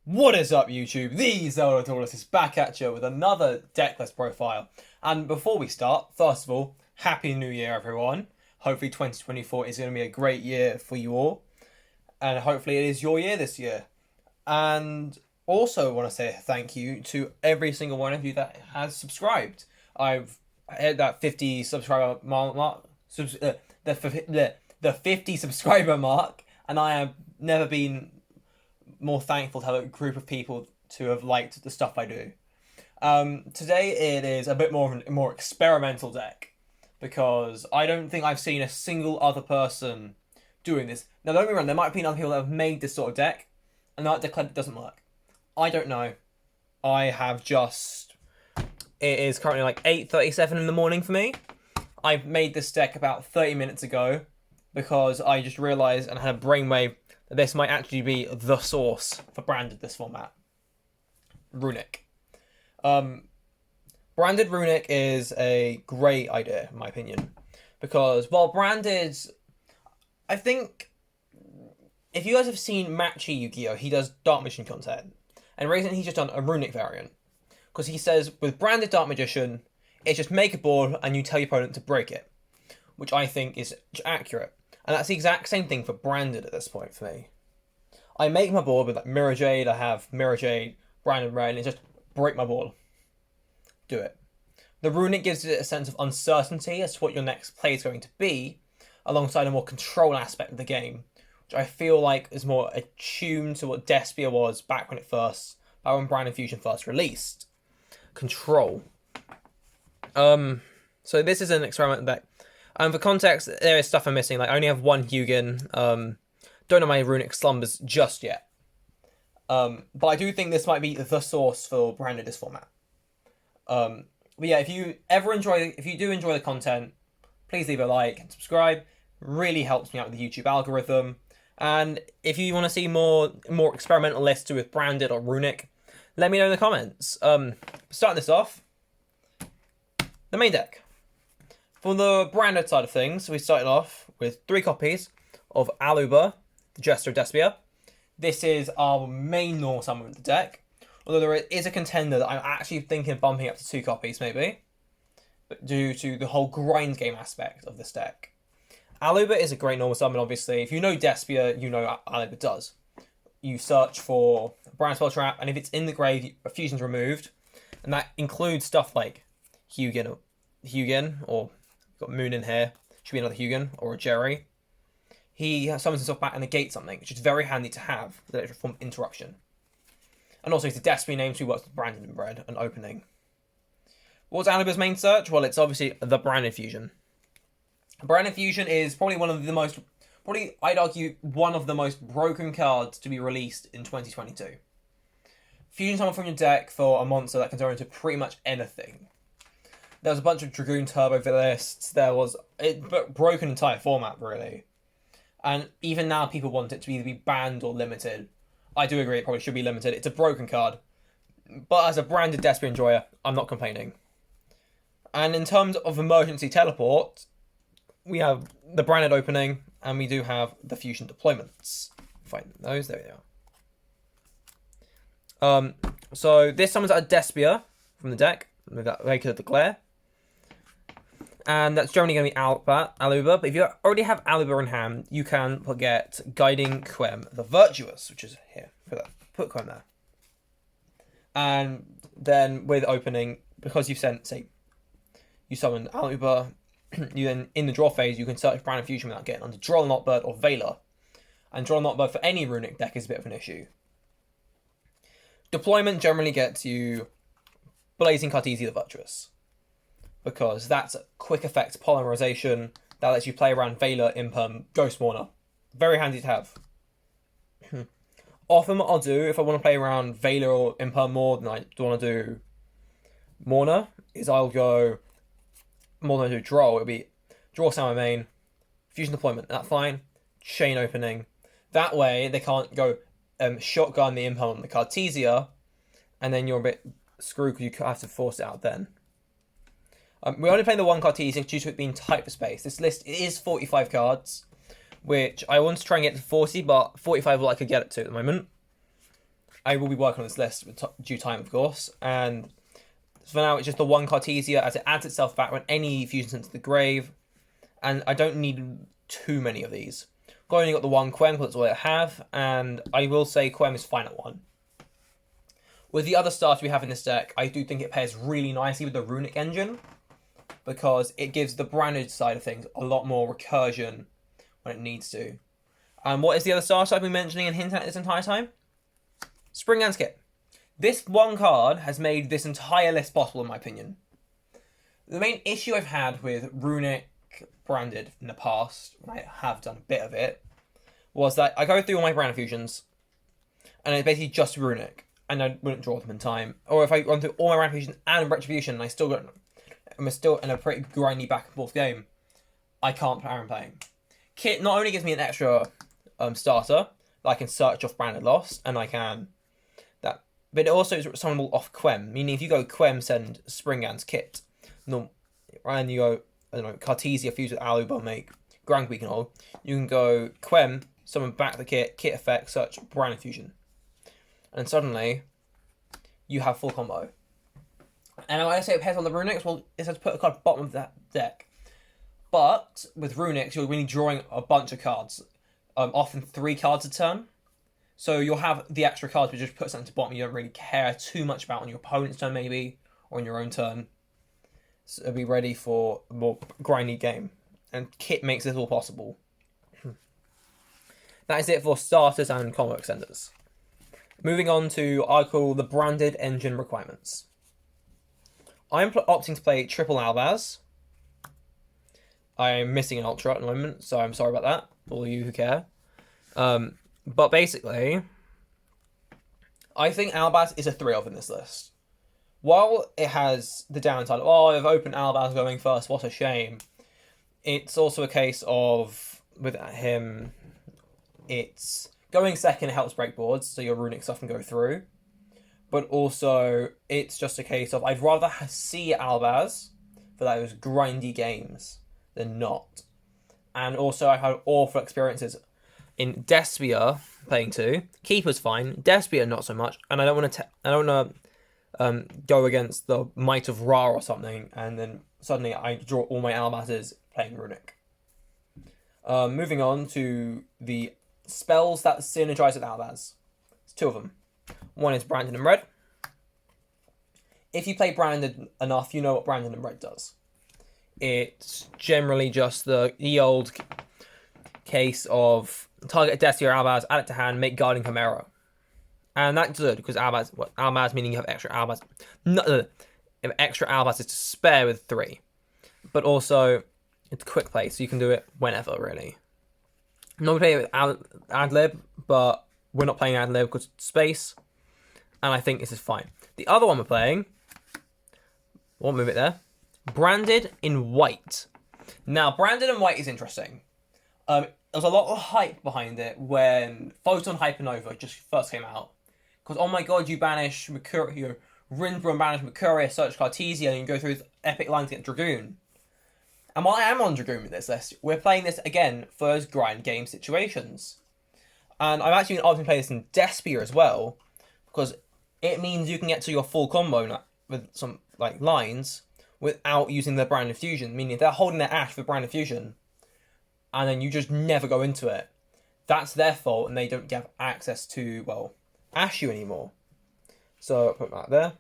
What is up, YouTube? The Zelda Taurus is back at you with another decklist profile. And before we start, first of all, Happy New Year, everyone. Hopefully 2024 is going to be a great year for you all. And hopefully it is your year this year. And also want to say thank you to every single one of you that has subscribed. I've hit that 50 subscriber mark, the 50 subscriber mark, and I have never been more thankful to have a group of people to have liked the stuff I do. Today it is a bit more of a more experimental deck because I don't think I've seen a single other person doing this. Now don't get me wrong, there might have been other people that have made this sort of deck and that declared it doesn't work. I don't know. I have just... It is currently like 8:37 in the morning for me. I made this deck about 30 minutes ago because I just realised and had a brainwave that this might actually be the source for Branded this format. Runick. Branded Runick is a great idea, in my opinion. Because while Branded... I think... If you guys have seen Matchy Yu-Gi-Oh! He does Dark Magician content. And recently he's just done a Runick variant. Because he says, with Branded Dark Magician, it's just make a board and you tell your opponent to break it. Which I think is accurate. And that's the exact same thing for Branded at this point for me. I make my board with like Mirror Jade, I have Mirror Jade, Branded Red, and it's just break my board. Do it. The Runic gives it a sense of uncertainty as to what your next play is going to be, alongside a more control aspect of the game, which I feel like is more attuned to what Despia was back when when Branded Fusion first released. Control. So this is an experimental deck. For context, there is stuff I'm missing. Like I only have one Hugin. Don't know my Runic slumbers just yet. But I do think this might be the source for Branded this format. But yeah, if you do enjoy the content, please leave a like and subscribe. Really helps me out with the YouTube algorithm. And if you want to see more experimental lists with Branded or Runic, let me know in the comments. Starting this off, the main deck. For the Branded side of things, we started off with 3 copies of Aluba, the Jester of Despia. This is our main normal summon of the deck. Although there is a contender that I'm actually thinking of bumping up to 2 copies, maybe. But due to the whole grind game aspect of this deck. Aluba is a great normal summon, obviously. If you know Despia, you know what Aluba does. You search for a Brand Spell Trap, and if it's in the grave, a fusion's removed. And that includes stuff like Hugin, or got Moon in here. Should be another Hugin, or a Jerry. He summons himself back and negates something, which is very handy to have, the extra form of interruption. And also, it's a Despia name, so he works with Branded and Bread, and opening. What's Aluba's main search? Well, it's obviously the Branded Fusion. Branded Fusion is probably I'd argue, one of the most broken cards to be released in 2022. Fusion someone from your deck for a monster that can turn into pretty much anything. There was a bunch of Dragoon Turbo lists. It broke an entire format, really. And even now, people want it to either be banned or limited. I do agree, it probably should be limited. It's a broken card. But as a Branded Despia enjoyer, I'm not complaining. And in terms of emergency teleport, we have the Branded opening, and we do have the Fusion deployments. Find those, there we are. So this summons out a Despia from the deck. We've got Raker the Glare. And that's generally going to be Aluba. But if you already have Aluba in hand, you can get Guiding Quem the Virtuous, which is here. Put Quem there. And then with opening, because you've you summoned Aluba, you then, in the draw phase, you can search Branded Fusion without getting onto Droll Notbird or Veiler. And Droll Notbird for any Runic deck is a bit of an issue. Deployment generally gets you Blazing Cartesia the Virtuous, because that's a quick effect polymerization that lets you play around Veiler, Imperm, Ghost Mourner. Very handy to have. Often what I'll do, if I want to play around Veiler or Imperm more than I want to do Mourner, is I'll go more than I do Draw. It'll be Draw Sound main, Fusion Deployment, that's fine, Chain Opening. That way they can't go shotgun the Imperm on the Cartesia, and then you're a bit screwed because you have to force it out then. We're only playing the one Cartesia due to it being tight for space. This list is 45 cards, which I want to try and get to 40, but 45 is what I could get it to at the moment. I will be working on this list with due time, of course. And for now, it's just the one Cartesia as it adds itself back when any fusion sent to the grave. And I don't need too many of these. I've only got the one Quem because that's all I have. And I will say Quem is fine at 1. With the other starters we have in this deck, I do think it pairs really nicely with the Runick engine, because it gives the branded side of things a lot more recursion when it needs to. And what is the other starter I've been mentioning and hinting at this entire time? Springgan's Kit. This one card has made this entire list possible, in my opinion. The main issue I've had with Runick Branded in the past, when I have done a bit of it, was that I go through all my brand fusions, and it's basically just Runick, and I wouldn't draw them in time. Or if I run through all my brand fusions and Retribution, and I'm still in a pretty grindy back and forth game, I can't carry on playing. Kit not only gives me an extra starter that I can search off branded loss, and I can that, but it also is summonable off Quem. Meaning, if you go Quem, send Springgan's Kit, and you go Cartesia fuse with Aluba, make Grand Beacon Hole, you can go Quem, summon back the Kit effect, search brand fusion, and suddenly you have full combo. And when I say it pairs on the Runics, well, it says put a card at the bottom of that deck. But with Runics, you're really drawing a bunch of cards. Often 3 cards a turn. So you'll have the extra cards, but just put something to the bottom you don't really care too much about on your opponent's turn, maybe, or on your own turn. So be ready for a more grindy game. And Kit makes this all possible. That is it for starters and combo extenders. Moving on to, I call the branded engine requirements. I'm opting to play triple Albaz. I'm missing an Ultra at the moment, so I'm sorry about that, all of you who care. But basically, I think Albaz is a 3-of in this list. While it has the downside of, oh, I've opened Albaz going first, what a shame. It's also a case of, with him, it's going second helps break boards, so your Runic stuff can go through. But also, it's just a case of, I'd rather see Albaz for those grindy games than not. And also, I had awful experiences in Despia playing 2. Keeper's fine, Despia not so much. And I don't want to go against the Might of Ra or something, and then suddenly I draw all my Albazes playing Runic. Moving on to the spells that synergize with Albaz. There's 2 of them. One is Branded and Red. If you play Branded enough, you know what Branded and Red does. It's generally just the old case of target a Destiny or Albaz, add it to hand, make Guardian Chimera. And that's good, because Albaz meaning you have extra Albaz. Extra Albaz is to spare with 3. But also, it's quick play, so you can do it whenever, really. Normally play it with Adlib, but we're not playing Adlib because it's space. And I think this is fine. The other one we're playing, won't move it there, Branded in White. Now, Branded in White is interesting. There was a lot of hype behind it when Photon Hypernova just first came out. Because, oh my god, you banish Mercury, you Rindbrum banish Mercury, search Cartesia, and you go through epic lines to get Dragoon. And while I am on Dragoon with this list, we're playing this again for those grind game situations. And I'm actually going to play this in Despia as well, because it means you can get to your full combo with some lines without using the Branded Fusion, meaning if they're holding their Ash for Branded Fusion, and then you just never go into it, that's their fault, and they don't have access to, well, Ash you anymore. So I'll put that there.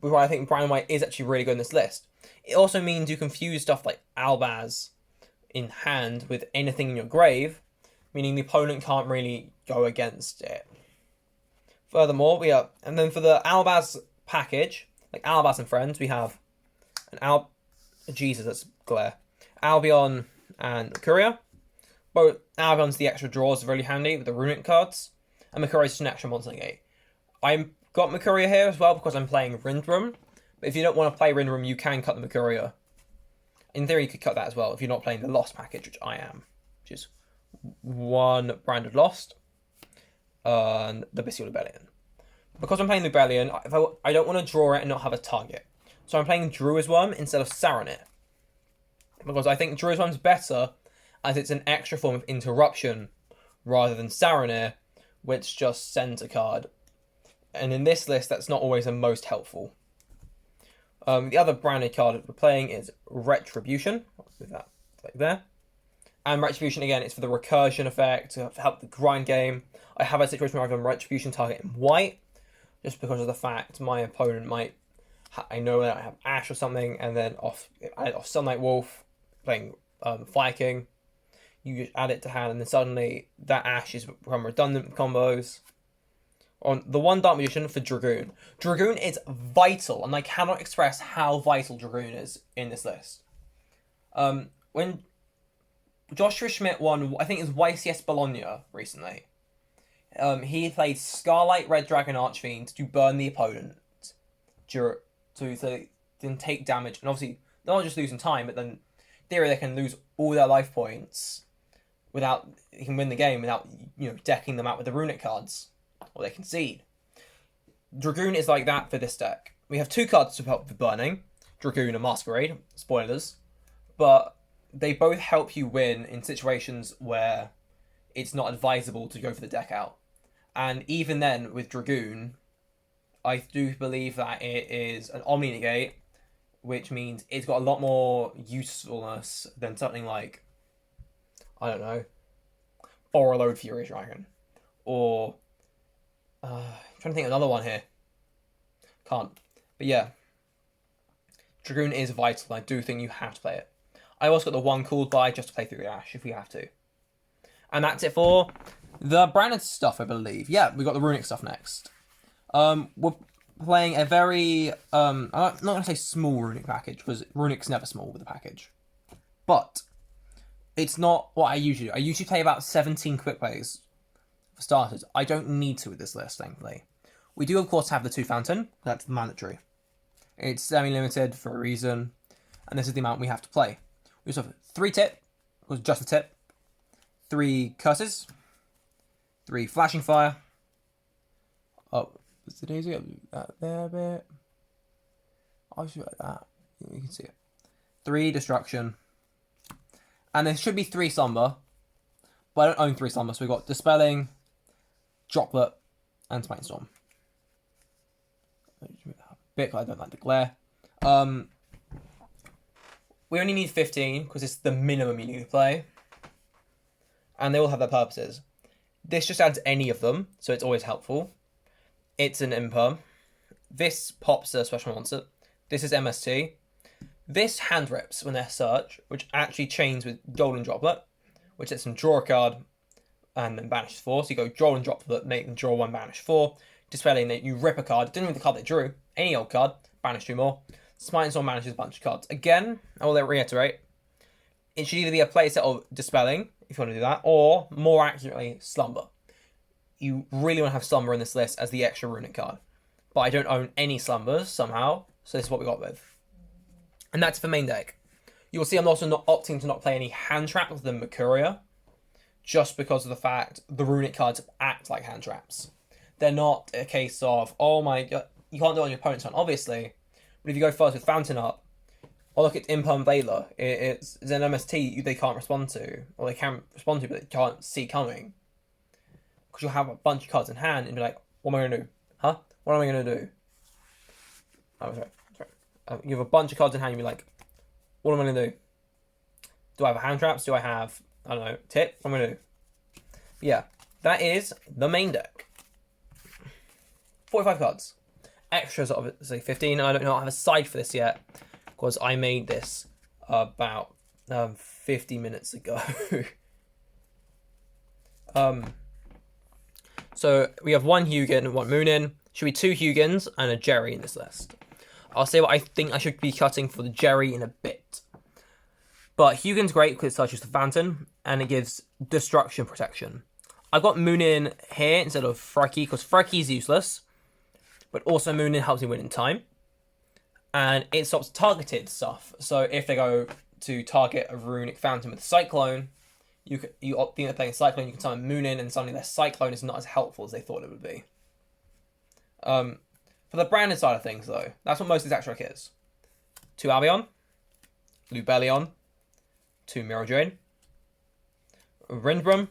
But I think Branded White is actually really good in this list. It also means you can fuse stuff like Albaz in hand with anything in your grave, meaning the opponent can't really go against it. Furthermore, and then for the Albaz package, like Albaz and Friends, we have Jesus, that's glare. Albion and Mercuria. Both Albion's the extra draws are really handy with the Runic cards, and Mercuria's just an extra monster negate. I've got Mercuria here as well because I'm playing Rindrum, but if you don't want to play Rindrum, you can cut the Mercuria. In theory, you could cut that as well if you're not playing the Lost package, which I am, which is 1 Branded Lost and the Bestial Rebellion. Because I'm playing the Rebellion, I don't want to draw it and not have a target. So I'm playing Druisworm instead of Saronit. Because I think Druisworm's better as it's an extra form of interruption rather than Saronir, which just sends a card And in this list, that's not always the most helpful. The other branded card we're playing is Retribution. I'll move that like there. And Retribution, again, it's for the recursion effect, to help the grind game. I have a situation where I've done Retribution target in white, just because of the fact my opponent might, I know that I have Ash or something, and then off Sunlight Wolf, playing Fire King, you just add it to hand, and then suddenly that Ash is become redundant combos. On the one Dark Magician for Dragoon. Dragoon is vital, and I cannot express how vital Dragoon is in this list. When Joshua Schmidt won, I think it was YCS Bologna recently, he played Scarlight Red Dragon Archfiend to burn the opponent, to then take damage, and obviously they're not just losing time, but then in theory they can lose all their life points without, he can win the game without, decking them out with the Runick cards, or they concede. Dragoon is like that for this deck. We have 2 cards to help with burning, Dragoon and Masquerade, spoilers, but they both help you win in situations where it's not advisable to go for the deck out. And even then, with Dragoon, I do believe that it is an Omni Negate, which means it's got a lot more usefulness than something like, I don't know, Borrowload Fury Dragon. Or, I'm trying to think of another one here. Can't. But yeah, Dragoon is vital. I do think you have to play it. I also got the one called by just to play through the Ash if we have to. And that's it for the branded stuff, I believe. Yeah, we got the Runick stuff next. We're playing a very, I'm not going to say small Runick package, because Runick's never small with a package. But it's not what I usually do. I usually play about 17 quick plays for starters. I don't need to with this list, thankfully. We do, of course, have the 2 Fountain. That's mandatory. It's semi-limited for a reason, and this is the amount we have to play. We also have 3 tip, was just a tip, 3 curses, 3 flashing fire. Oh, what's the daisy? That there a bit. I'll shoot like that. You can see it. 3 destruction, and there should be 3 slumber, but I don't own 3 slumber, so we've got dispelling, droplet, and smite storm. Bit, I don't like the glare. We only need 15 because it's the minimum you need to play. And they all have their purposes. This just adds any of them, so it's always helpful. It's an imperm. This pops a special monster. This is MST. This hand rips when they're search, which actually chains with Golden Droplet, which lets them draw a card and then banish 4. So you go Golden Droplet, make them draw 1, banish 4. Dispelling that you rip a card, didn't even the card they drew, any old card, banish 2 more. Smite and Storm manages a bunch of cards. Again, I will reiterate, it should either be a playset of Dispelling, if you want to do that, or, more accurately, Slumber. You really want to have Slumber in this list as the extra Runick card. But I don't own any Slumbers, somehow, so this is what we got with. And that's for main deck. You will see I'm also not opting to not play any hand traps other than Mercuria, just because of the fact the Runick cards act like hand traps. They're not a case of, oh my god, you can't do it on your opponent's turn, obviously. But if you go first with Fountain up, or look at Imperm Veiler, it's an MST they can't respond to, or they can respond to, but they can't see coming. Because you'll have a bunch of cards in hand and be like, what am I going to do? Huh? What am I going to do? Oh, sorry. You have a bunch of cards in hand, you'll be like, what am I going to do? Do I have hand traps? Do I have, I don't know, tip? What am I going to do? But yeah, that is the main deck. 45 cards. Extras, obviously 15. I don't know, I have a side for this yet, because I made this about 50 minutes ago. So we have 1 Hugin and 1 Moonin. Should be 2 Hugins and a Jerry in this list. I'll say what I think I should be cutting for the Jerry in a bit. But Hugin's great because it searches the Fountain, and it gives destruction protection. I've got Moonin here instead of Frecky, because Frecky's useless. But also Moonin helps me win in time. And it stops targeted stuff. So if they go to target a Runick Fountain with Cyclone, you think they're playing Cyclone, you can summon Moonin, and suddenly their Cyclone is not as helpful as they thought it would be. For the branded side of things, though, that's what most of this extra is. 2 Albion, Lubellion, 2 Mirror Drain, Rindbrum,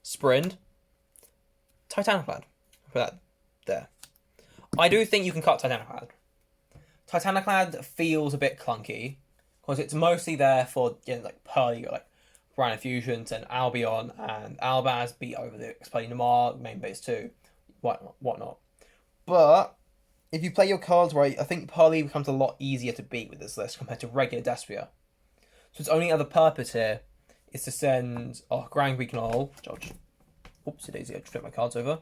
Sprind, Titaniclad. For that. there. I do think you can cut Titaniclad. Titaniclad feels a bit clunky because it's mostly there for like Pearly, like Brand Fusions and Albion and Albaz beat over the Exploding Noir, main base too, whatnot. But if you play your cards right, I think Pearly becomes a lot easier to beat with this list compared to regular Despia. So its only other purpose here is to send Grand Recall, Judge. Oopsie daisy, I flipped my cards over.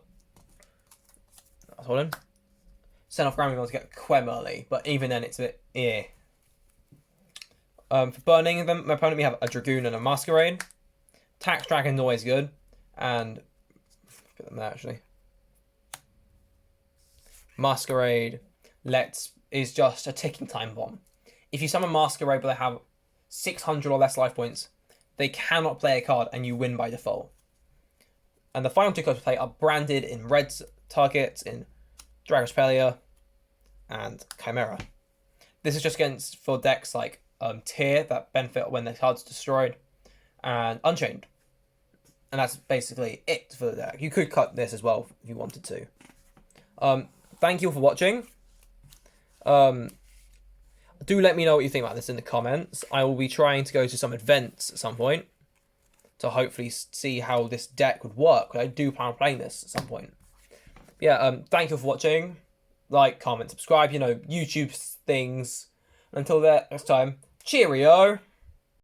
That's all in. Send off Grand Recall to get Quem early, but even then it's a bit for burning them, my opponent, we have a Dragoon and a Masquerade. Tax Dragon's always good, and get them there actually. Masquerade is just a ticking time bomb. If you summon Masquerade but they have 600 or less life points, they cannot play a card and you win by default. And the final two cards to play are Branded in red targets in Dragon's Pelia and Chimera. This is just against for decks like Tier that benefit when the card's destroyed, and Unchained. And that's basically it for the deck. You could cut this as well if you wanted to. Thank you all for watching. Do let me know what you think about this in the comments. I will be trying to go to some events at some point to hopefully see how this deck would work. I do plan on playing this at some point. But yeah, thank you all for watching. Like, comment, subscribe, YouTube things. Until next time, cheerio!